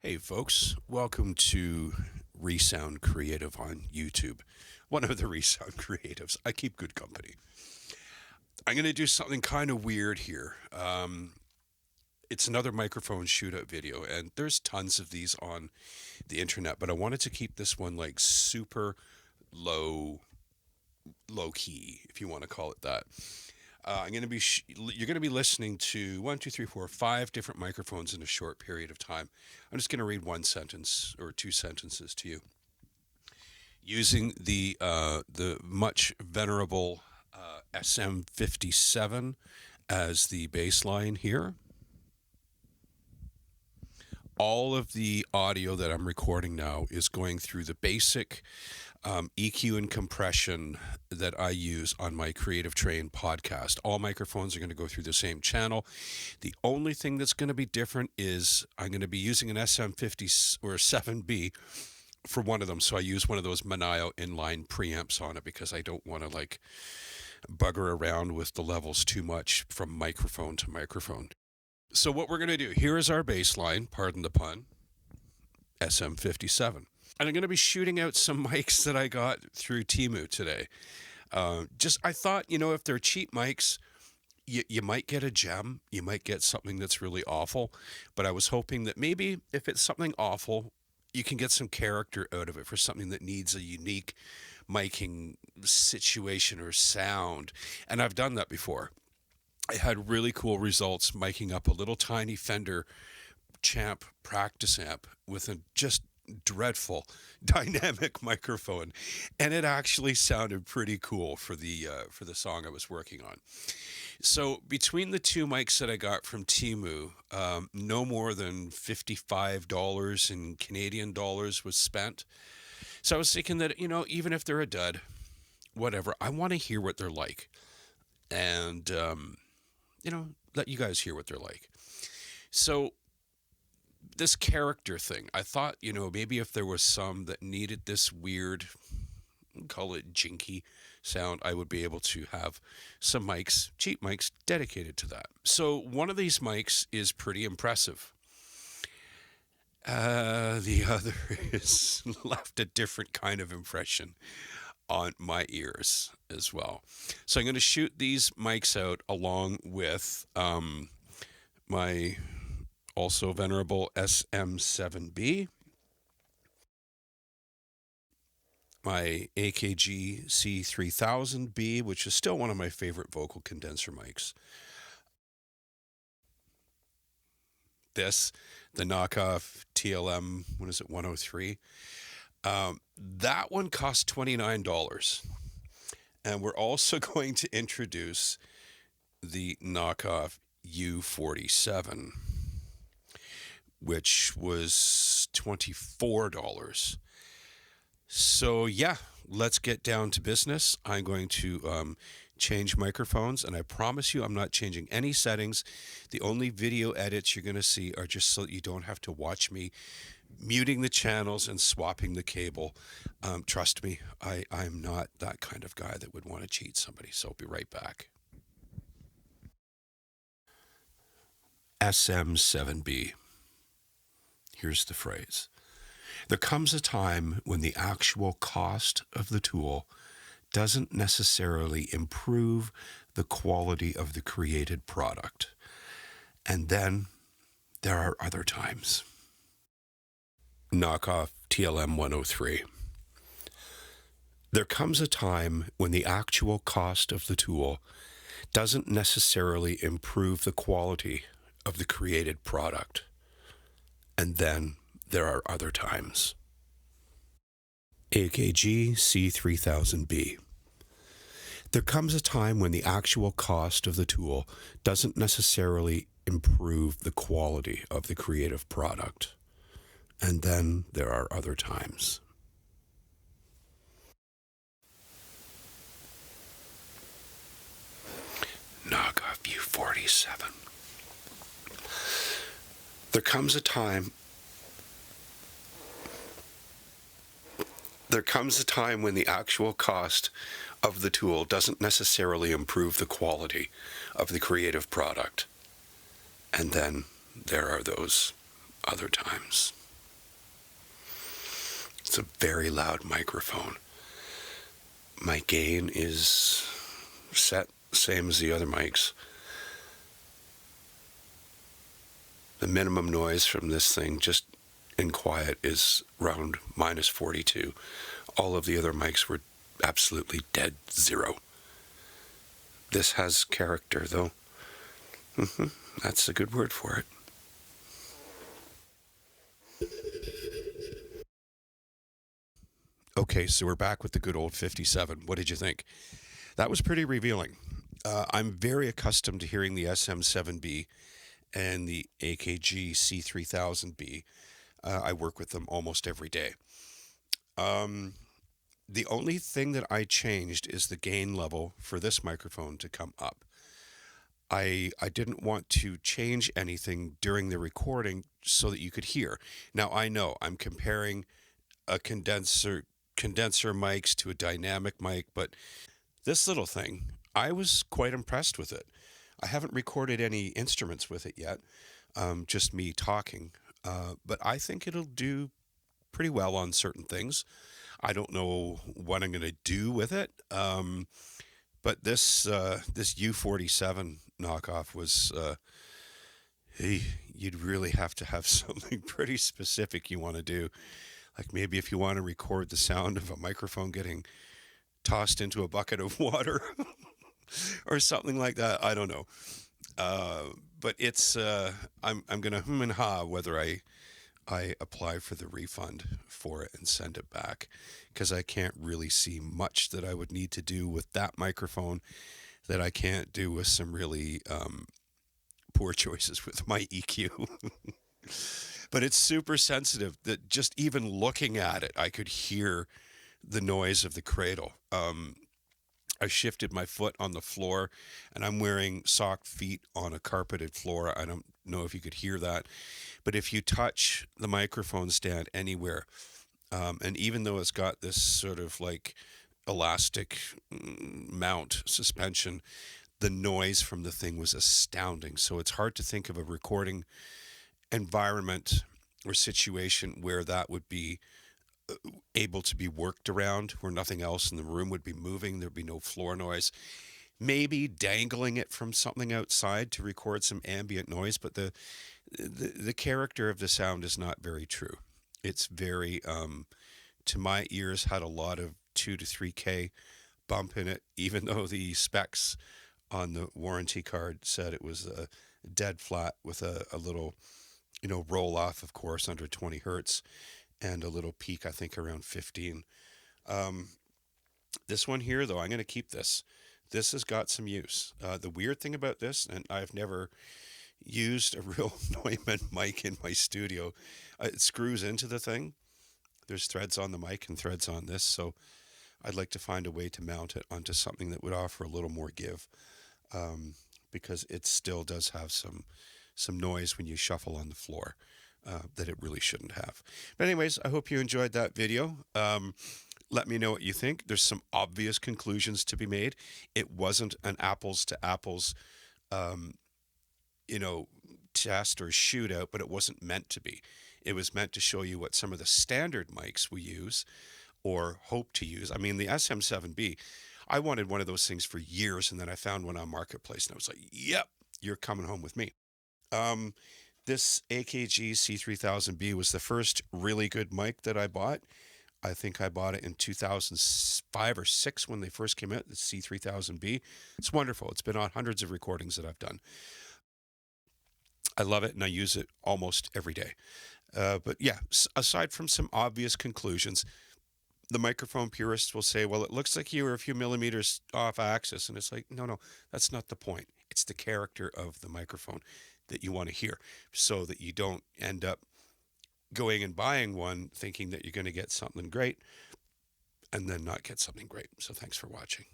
Hey, folks, welcome to Resound Creative on YouTube. One of the Resound Creatives. I keep good company. I'm going to do something kind of weird here. It's another microphone shootout video, and there's tons of these on the internet, but I wanted to keep this one like super low, low key, if you want to call it that. You're going to be listening to one, two, three, four, five different microphones in a short period of time. I'm just going to read one sentence or two sentences to you using the much venerable SM57 as the baseline here. All of the audio that I'm recording now is going through the basic EQ and compression that I use on my Creative Train podcast. All microphones are going to go through the same channel. The only thing that's going to be different is I'm going to be using an SM50 or 7B for one of them. So I use one of those Manio inline preamps on it because I don't want to like bugger around with the levels too much from microphone to microphone. So what we're going to do, here is our bass line, pardon the pun, SM57. And I'm going to be shooting out some mics that I got through Temu today. I thought, if they're cheap mics, you might get a gem. You might get something that's really awful. But I was hoping that maybe if it's something awful, you can get some character out of it for something that needs a unique miking situation or sound. And I've done that before. I had really cool results miking up a little tiny Fender Champ practice amp with a just dreadful dynamic microphone, and it actually sounded pretty cool for the song I was working on. So between the two mics that I got from Temu, no more than $55 in Canadian dollars was spent. So I was thinking that even if they're a dud, whatever, I want to hear what they're like, and let you guys hear what they're like. So this character thing, I thought, maybe if there was some that needed this weird, call it jinky sound, I would be able to have some mics, cheap mics, dedicated to that. So one of these mics is pretty impressive. The other is left a different kind of impression on my ears as well. So I'm going to shoot these mics out along with my also venerable SM7B, my AKG C3000B, which is still one of my favorite vocal condenser mics. The knockoff TLM, 103? That one cost $29. And we're also going to introduce the knockoff U47, which was $24. So yeah, let's get down to business. I'm going to change microphones, and I promise you I'm not changing any settings. The only video edits you're going to see are just so that you don't have to watch me muting the channels and swapping the cable. Trust me, I'm not that kind of guy that would want to cheat somebody, so I'll be right back. SM7B. Here's the phrase. There comes a time when the actual cost of the tool doesn't necessarily improve the quality of the created product. And then there are other times. Knockoff TLM 103. There comes a time when the actual cost of the tool doesn't necessarily improve the quality of the created product. And then there are other times. AKG C3000B. There comes a time when the actual cost of the tool doesn't necessarily improve the quality of the creative product. And then there are other times. Knockoff U47. There comes a time when the actual cost of the tool doesn't necessarily improve the quality of the creative product. And then there are those other times. It's a very loud microphone. My gain is set same as the other mics. The minimum noise from this thing, just in quiet, is around minus 42. All of the other mics were absolutely dead zero. This has character, though. That's a good word for it. Okay, so we're back with the good old 57. What did you think? That was pretty revealing. I'm very accustomed to hearing the SM7B and the AKG C3000B. I work with them almost every day. The only thing that I changed is the gain level for this microphone to come up. I didn't want to change anything during the recording so that you could hear. Now I know I'm comparing a condenser mics to a dynamic mic, but this little thing, I was quite impressed with it. I haven't recorded any instruments with it yet, just me talking. But I think it'll do pretty well on certain things. I don't know what I'm going to do with it. But this U47 knockoff was, hey, you'd really have to have something pretty specific you want to do. Like maybe if you want to record the sound of a microphone getting tossed into a bucket of water or something like that. I don't know. But it's I'm gonna and ha whether I apply for the refund for it and send it back, because I can't really see much that I would need to do with that microphone that I can't do with some really poor choices with my EQ. But it's super sensitive that just even looking at it, I could hear the noise of the cradle. I shifted my foot on the floor, and I'm wearing socked feet on a carpeted floor. I don't know if you could hear that, but if you touch the microphone stand anywhere, and even though it's got this sort of like elastic mount suspension, the noise from the thing was astounding. So it's hard to think of a recording environment or situation where that would be able to be worked around, where nothing else in the room would be moving. There'd be no floor noise. Maybe dangling it from something outside to record some ambient noise, but the character of the sound is not very true. It's very, to my ears, had a lot of 2 to 3K bump in it, even though the specs on the warranty card said it was dead flat with a little, roll off, of course, under 20 hertz and a little peak, I think, around 15. This one here, though, I'm going to keep this. This has got some use. The weird thing about this, and I've never used a real Neumann mic in my studio, it screws into the thing. There's threads on the mic and threads on this, so I'd like to find a way to mount it onto something that would offer a little more give, because it still does have some noise when you shuffle on the floor that it really shouldn't have. But anyways, I hope you enjoyed that video. Let me know what you think. There's some obvious conclusions to be made. It wasn't an apples to apples, test or shootout, but it wasn't meant to be. It was meant to show you what some of the standard mics we use or hope to use. I mean, the SM7B, I wanted one of those things for years, and then I found one on Marketplace, and I was like, yep, you're coming home with me. This AKG C3000B was the first really good mic that I bought. I think I bought it in 2005 or 6 when they first came out, the C3000B. It's wonderful. It's been on hundreds of recordings that I've done. I love it, and I use it almost every day. But yeah, aside from some obvious conclusions, the microphone purists will say, well, it looks like you were a few millimeters off axis. And it's like, no, that's not the point. It's the character of the microphone that you want to hear, so that you don't end up going and buying one thinking that you're going to get something great and then not get something great. So thanks for watching.